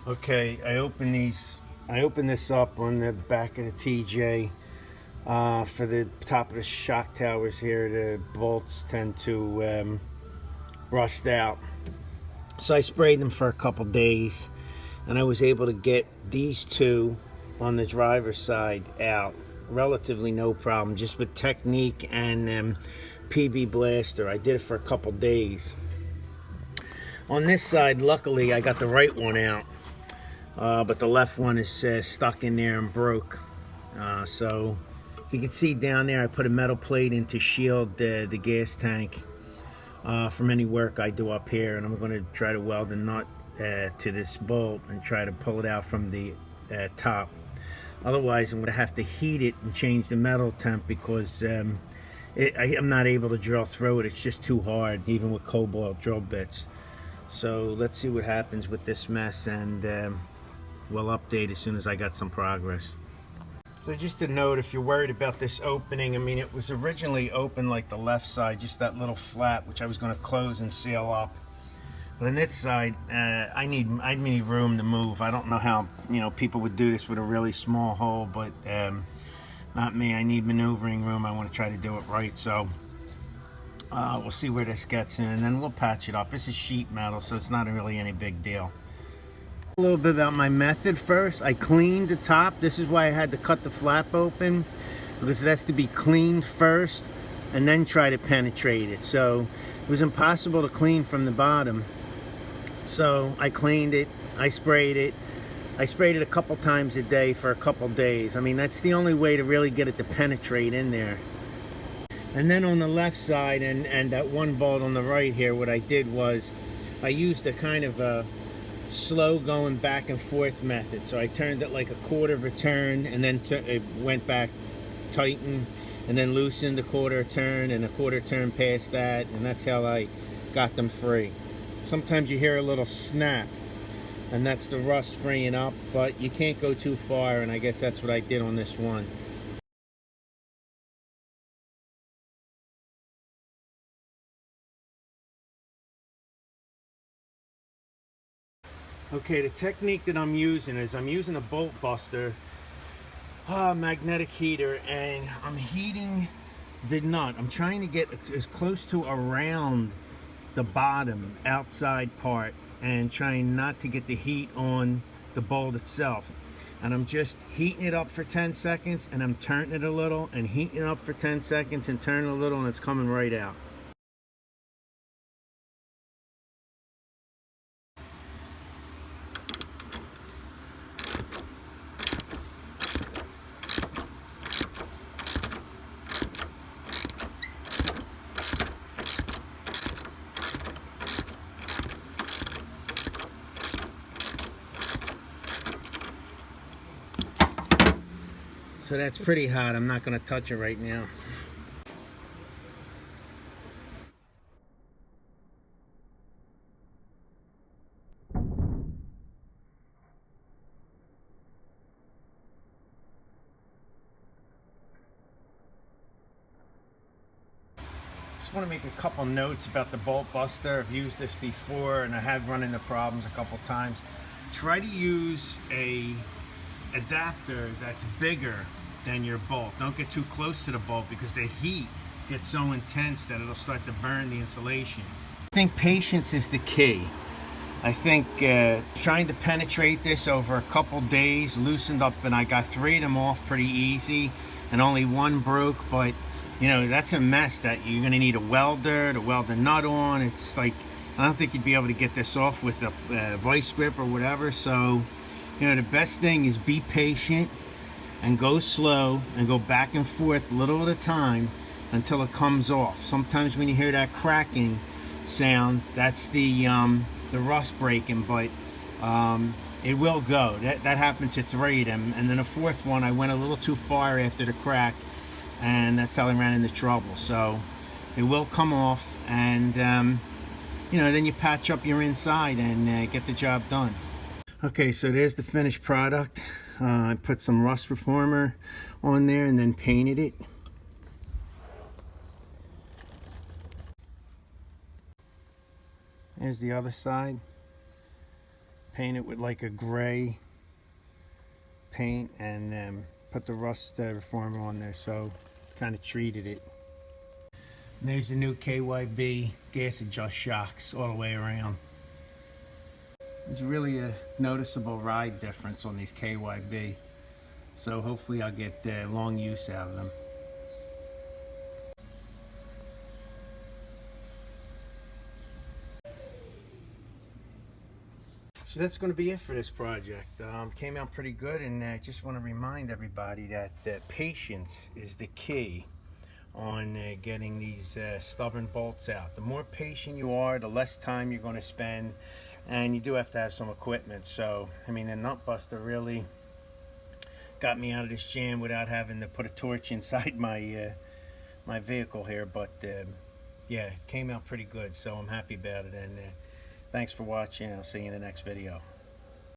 Okay, I opened this up on the back of the TJ for the top of the shock towers here. The bolts tend to rust out. So I sprayed them for a couple days, and I was able to get these two on the driver's side out relatively no problem, just with technique and PB blaster. I did it for a couple days. On this side, luckily, I got the right one out, but the left one is stuck in there and broke. So if you can see down there, I put a metal plate in to shield the gas tank from any work I do up here, and I'm going to try to weld a nut to this bolt and try to pull it out from the top. Otherwise, I'm going to have to heat it and change the metal temp because I'm not able to drill through it. It's just too hard, even with cobalt drill bits. So let's see what happens with this mess, and we'll update as soon as I got some progress. So just a note, if you're worried about this opening, I mean, it was originally open like the left side, just that little flap, which I was going to close and seal up. But on this side, I need room to move. I don't know how people would do this with a really small hole, but not me. I need maneuvering room. I want to try to do it right. So we'll see where this gets in, and then we'll patch it up. This is sheet metal, so it's not really any big deal. A little bit about my method first. I cleaned the top. This is why I had to cut the flap open, because it has to be cleaned first and then try to penetrate it. So it was impossible to clean from the bottom. So I cleaned it, I sprayed it. I sprayed it a couple times a day for a couple days. I mean, that's the only way to really get it to penetrate in there. And then on the left side and that one bolt on the right here, what I did was I used a kind of a slow going back and forth method. So I turned it like a quarter of a turn, and then it went back, tightened, and then loosened a quarter turn and a quarter turn past that, and that's how I got them free. Sometimes you hear a little snap, and that's the rust freeing up, but you can't go too far, and I guess that's what I did on this one. Okay, the technique that I'm using is I'm using a bolt buster magnetic heater, and I'm heating the nut. I'm trying to get as close to around the bottom outside part and trying not to get the heat on the bolt itself. And I'm just heating it up for 10 seconds, and I'm turning it a little and heating it up for 10 seconds and turning a little, and it's coming right out. So that's pretty hot. I'm not going to touch it right now. Just want to make a couple notes about the bolt buster. I've used this before, and I have run into problems a couple times. Try to use a adapter that's bigger than your bolt. Don't get too close to the bolt, because the heat gets so intense that it'll start to burn the insulation. I think patience is the key. I think trying to penetrate this over a couple days, loosened up, and I got 3 of them off pretty easy, and only one broke. But that's a mess that you're going to need a welder to weld the nut on. It's like, I don't think you'd be able to get this off with a vice grip or whatever. So the best thing is be patient and go slow and go back and forth little at a time until it comes off. Sometimes when you hear that cracking sound, that's the rust breaking, but it will go. That happened to 3 of them, and then a 4th one I went a little too far after the crack, and that's how I ran into trouble. So it will come off, and then you patch up your inside and get the job done. Okay, so there's the finished product. I put some rust reformer on there and then painted it. There's the other side. paint it with like a gray paint, and put the rust reformer on there, so kind of treated it. And there's the new KYB gas adjust shocks all the way around. There's really a noticeable ride difference on these KYB, so hopefully I'll get long use out of them. So that's going to be it for this project. Came out pretty good, and I just want to remind everybody that patience is the key on getting these stubborn bolts out. The more patient you are, the less time you're going to spend, and you do have to have some equipment. So I mean, the nut buster really got me out of this jam without having to put a torch inside my my vehicle here, but yeah, it came out pretty good, so I'm happy about it. And thanks for watching. I'll see you in the next video.